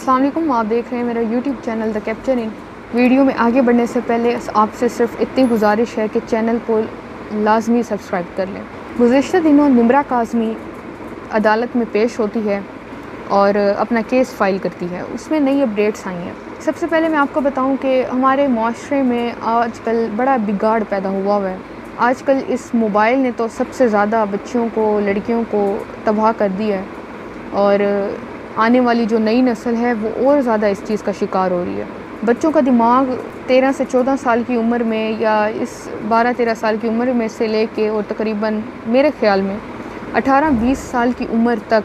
अस्सलाम वालेकुम। आप देख रहे हैं मेरा YouTube channel the capture in. Video में आगे बढ़ने से पहले आपसे सिर्फ इतनी गुजारिश है कि चैनल को लाजमी सब्सक्राइब कर लें। गुज़िश्ता दिनों निम्रा काज़मी अदालत में पेश होती है और अपना केस फ़ाइल करती है। उसमें नई अपडेट्स आई हैं। सबसे पहले मैं आपको बताऊं कि हमारे माशरे में आजकल बड़ा बिगाड़ पैदा हुआ है। आजकल इस मोबाइल ने तो सबसे ज़्यादा बच्चियों को, लड़कियों को तबाह कर दिया है और आने वाली जो नई नस्ल है वो और ज़्यादा इस चीज़ का शिकार हो रही है। बच्चों का दिमाग 13 से 14 साल की उम्र में या इस 12-13 साल की उम्र में से लेके और तकरीबन मेरे ख़्याल में 18-20 साल की उम्र तक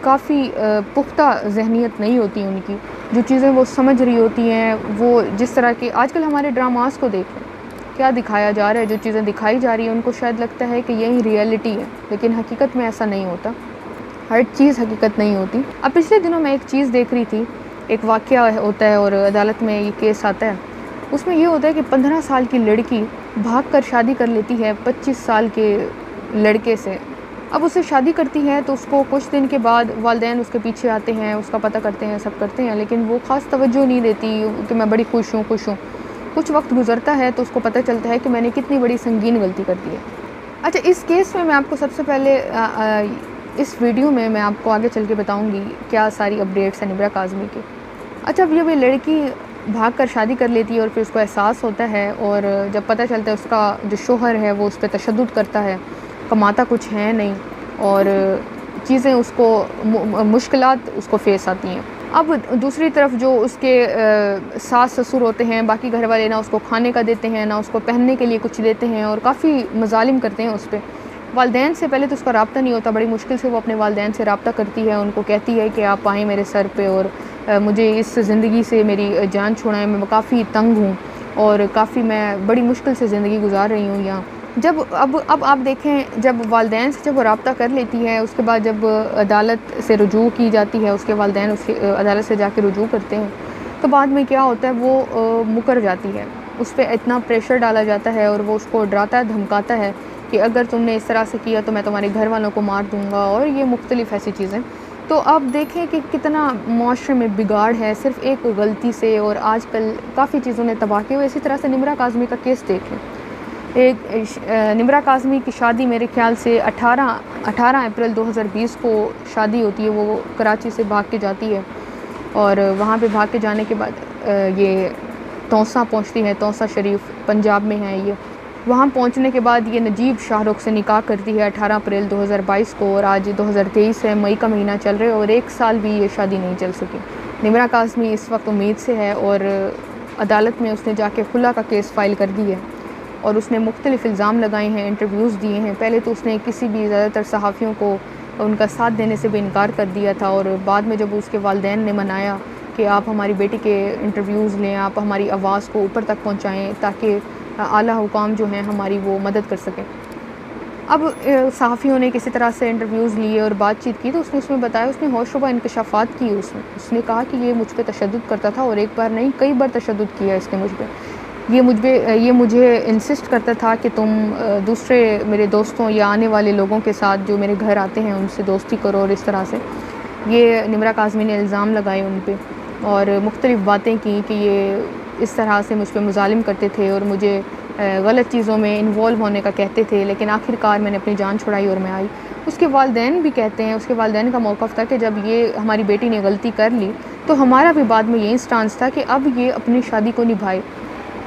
काफ़ी पुख्ता ज़हनियत नहीं होती उनकी। जो चीज़ें वो समझ रही होती हैं, वो जिस तरह के आजकल हमारे ड्रामास को देखें, क्या दिखाया जा रहा है, जो चीज़ें दिखाई जा रही हैं उनको शायद लगता है कि यही रियलिटी है, लेकिन हकीकत में ऐसा नहीं होता। हर चीज़ हकीकत नहीं होती। अब पिछले दिनों मैं एक चीज़ देख रही थी, एक वाक़या होता है और अदालत में ये केस आता है। उसमें ये होता है कि 15 साल की लड़की भागकर शादी कर लेती है 25 साल के लड़के से। अब उससे शादी करती है तो उसको कुछ दिन के बाद वालिदैन उसके पीछे आते हैं, उसका पता करते हैं, सब करते हैं, लेकिन वो ख़ास तवज्जो नहीं देती कि मैं बड़ी खुश हूँ। कुछ वक्त गुजरता है तो उसको पता चलता है कि मैंने कितनी बड़ी संगीन गलती कर दी है। अच्छा, इस केस में मैं आपको सबसे पहले इस वीडियो में मैं आपको आगे चल के बताऊंगी क्या सारी अपडेट्स हैं निम्रा काज़मी की। अच्छा, अब ये लड़की भाग कर शादी कर लेती है और फिर उसको एहसास होता है और जब पता चलता है उसका जो शोहर है वो उस पर तशद्दुद करता है, कमाता कुछ है नहीं और चीज़ें उसको मुश्किलात उसको फेस आती हैं। अब दूसरी तरफ जो उसके सास ससुर होते हैं, बाकी घर वाले ना उसको खाने का देते हैं, ना उसको पहनने के लिए कुछ देते हैं और काफ़ी मज़ालिम करते हैं उस पर। वालिदैन से पहले तो उसका रब्ता नहीं होता, बड़ी मुश्किल से वो अपने वालिदैन से रब्ता करती है, उनको कहती है कि आप आएँ मेरे सर पे और मुझे इस ज़िंदगी से मेरी जान छुड़ाएं, मैं काफ़ी तंग हूँ और काफ़ी मैं बड़ी मुश्किल से ज़िंदगी गुजार रही हूँ यहाँ। जब अब आप देखें, जब वालिदैन से जब वो रब्ता कर लेती है, उसके बाद जब अदालत से रुजू की जाती है, उसके वालिदैन उसके अदालत से जाके रुजू करते हैं, तो बाद में क्या होता है, वो मुकर जाती है। उस पर इतना प्रेशर डाला जाता है और वो उसको डराता है, धमकाता है कि अगर तुमने इस तरह से किया तो मैं तुम्हारे घर वालों को मार दूंगा और ये मुख्तलिफ ऐसी चीज़ें। तो आप देखें कि कितना माशरे में बिगाड़ है सिर्फ़ एक गलती से, और आजकल काफ़ी चीज़ों ने तबाह किया। इसी तरह से निम्रा काज़मी का केस देखें। निम्रा काज़मी की शादी मेरे ख्याल से 18 अप्रैल 2020 को शादी होती है। वो कराची से भाग के जाती है और वहाँ पे भाग के जाने के बाद ये तौसा पहुँचती है। तौसा शरीफ पंजाब में है ये। वहाँ पहुँचने के बाद ये नजीब शाहरुख से निकाह करती है 18 अप्रैल 2022 को, और आज 2023 है, मई का महीना चल रहा है और 1 साल भी ये शादी नहीं चल सकी। निम्रा काज़मी इस वक्त उम्मीद से है और अदालत में उसने जाके खुला का केस फ़ाइल कर दी है और उसने मुख्तलिफ इल्ज़ाम लगाए हैं, इंटरव्यूज़ दिए हैं। पहले तो उसने किसी भी ज़्यादातर सहाफ़ियों को उनका साथ देने से भी इनकार कर दिया था और बाद में जब उसके वालिदैन ने मनाया कि आप हमारी बेटी के इंटरव्यूज़ लें, आप हमारी आवाज़ को ऊपर तक पहुँचाएँ ताकि आला हुकाम जो हैं हमारी वो मदद कर सकें। अब सहाफ़ियों ने किसी तरह से इंटरव्यूज़ लिए और बातचीत की तो उसने उसमें बताया, उसने होशरुबा इंकशाफात की। उसने कहा कि ये मुझ पे तशद्दुद करता था और एक बार नहीं कई बार तशद्दुद किया इसने मुझ पे। ये मुझे इंसिस्ट करता था कि तुम दूसरे मेरे दोस्तों या आने वाले लोगों के साथ जो मेरे घर आते हैं उनसे दोस्ती करो, और इस तरह से ये निम्रा काज़मी ने इल्ज़ाम लगाए उन पे और मुख्तलिफ़ बातें की कि ये इस तरह से मुझ पे मुज़ालिम करते थे और मुझे गलत चीज़ों में इन्वॉल्व होने का कहते थे, लेकिन आखिरकार मैंने अपनी जान छुड़ाई और मैं आई। उसके वालिदैन भी कहते हैं, उसके वालिदैन का मौक़िफ़ था कि जब ये हमारी बेटी ने गलती कर ली तो हमारा भी बाद में यही स्टांस था कि अब ये अपनी शादी को निभाए।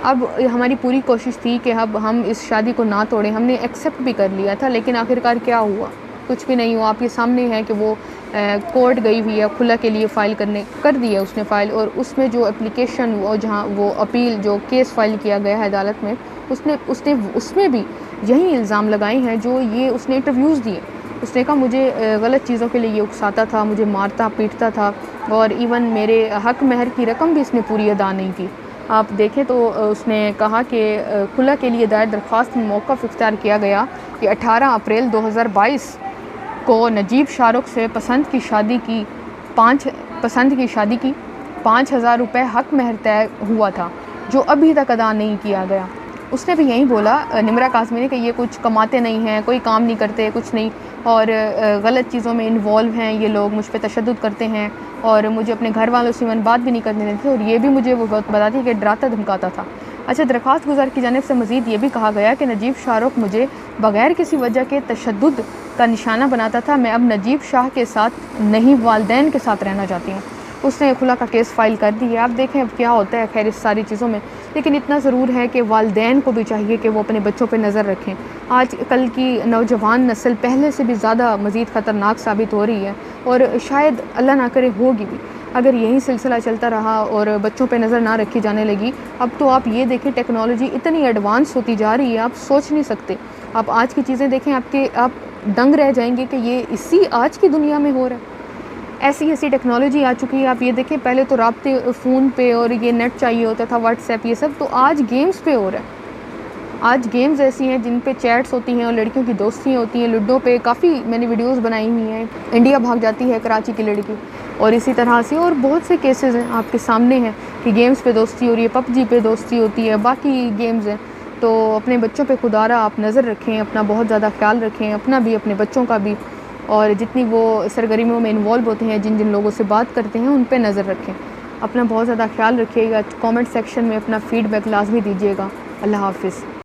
अब हमारी पूरी कोशिश थी कि अब हम इस शादी को ना तोड़ें। हमने एक्सेप्ट भी कर लिया था, लेकिन आखिरकार क्या हुआ, कुछ भी नहीं हुआ। आप ये सामने है कि वो कोर्ट गई हुई है, खुला के लिए फ़ाइल कर दी है उसने फ़ाइल, और उसमें जो एप्लीकेशन वो जहाँ वो अपील जो केस फ़ाइल किया गया है अदालत में, उसने उसमें भी यही इल्ज़ाम लगाए हैं जो ये उसने इंटरव्यूज़ दिए। उसने कहा मुझे गलत चीज़ों के लिए ये उकसाता था, मुझे मारता पीटता था और इवन मेरे हक़ महर की रकम भी इसने पूरी अदा नहीं की। आप देखें तो उसने कहा कि खुला के लिए दायर दरख्वास्त में मौक़िफ़ इख्तियार किया गया कि 18 अप्रैल 2022 को नजीब शाहरुख से पसंद की शादी की 5,000 रुपये हक़ महर तय हुआ था जो अभी तक अदा नहीं किया गया। اس نے بھی یہی بولا نمرہ کاظمی نے کہ یہ کچھ کماتے نہیں ہیں، کوئی کام نہیں کرتے، کچھ نہیں، اور غلط چیزوں میں انوالو ہیں یہ لوگ، مجھ پہ تشدد کرتے ہیں اور مجھے اپنے گھر والوں سے ایون بات بھی نہیں کرنے دیتے، اور یہ بھی مجھے وہ بتاتی ہے کہ ڈراتا دھمکاتا تھا۔ اچھا، درخواست گزار کی جانب سے مزید یہ بھی کہا گیا کہ نجیب شاہ رخ مجھے بغیر کسی وجہ کے تشدد کا نشانہ بناتا تھا، میں اب نجیب شاہ کے ساتھ نہیں والدین کے ساتھ رہنا چاہتی ہوں۔ اس نے خلا کا کیس فائل کر دی ہے۔ آپ دیکھیں اب کیا ہوتا ہے خیر اس ساری چیزوں میں، لیکن اتنا ضرور ہے کہ والدین کو بھی چاہیے کہ وہ اپنے بچوں پہ نظر رکھیں۔ آج کل کی نوجوان نسل پہلے سے بھی زیادہ مزید خطرناک ثابت ہو رہی ہے، اور شاید اللہ نہ کرے ہوگی بھی اگر یہی سلسلہ چلتا رہا اور بچوں پہ نظر نہ رکھی جانے لگی۔ اب تو آپ یہ دیکھیں ٹیکنالوجی اتنی ایڈوانس ہوتی جا رہی ہے، آپ سوچ نہیں سکتے۔ آپ آج کی چیزیں دیکھیں، آپ دنگ رہ جائیں گے کہ یہ اسی آج کی دنیا میں ہو رہا ہے۔ ایسی ٹیکنالوجی آ چکی ہے۔ آپ یہ دیکھیں پہلے تو رابطے فون پہ اور یہ نیٹ چاہیے ہوتا تھا، واٹس ایپ، یہ سب تو آج گیمز پہ ہو رہا ہے۔ آج گیمز ایسی ہیں جن پہ چیٹس ہوتی ہیں اور لڑکیوں کی دوستیاں ہوتی ہیں۔ لوڈو پہ کافی میں نے ویڈیوز بنائی ہوئی ہیں، انڈیا بھاگ جاتی ہے کراچی کی لڑکی، اور اسی طرح سے اور بہت سے کیسز ہیں آپ کے سامنے ہیں کہ گیمز پہ دوستی ہو رہی ہے، پب جی پہ دوستی ہوتی ہے، باقی گیمز ہیں۔ تو اپنے بچوں پہ خدا را آپ نظر رکھیں، اپنا بہت زیادہ خیال رکھیں، اپنا بھی اپنے بچوں کا بھی، اور جتنی وہ سرگرمیوں میں انوالو ہوتے ہیں، جن لوگوں سے بات کرتے ہیں، ان پہ نظر رکھیں۔ اپنا بہت زیادہ خیال رکھیے گا۔ کامنٹ سیکشن میں اپنا فیڈ بیک لازمی دیجیے گا۔ اللہ حافظ۔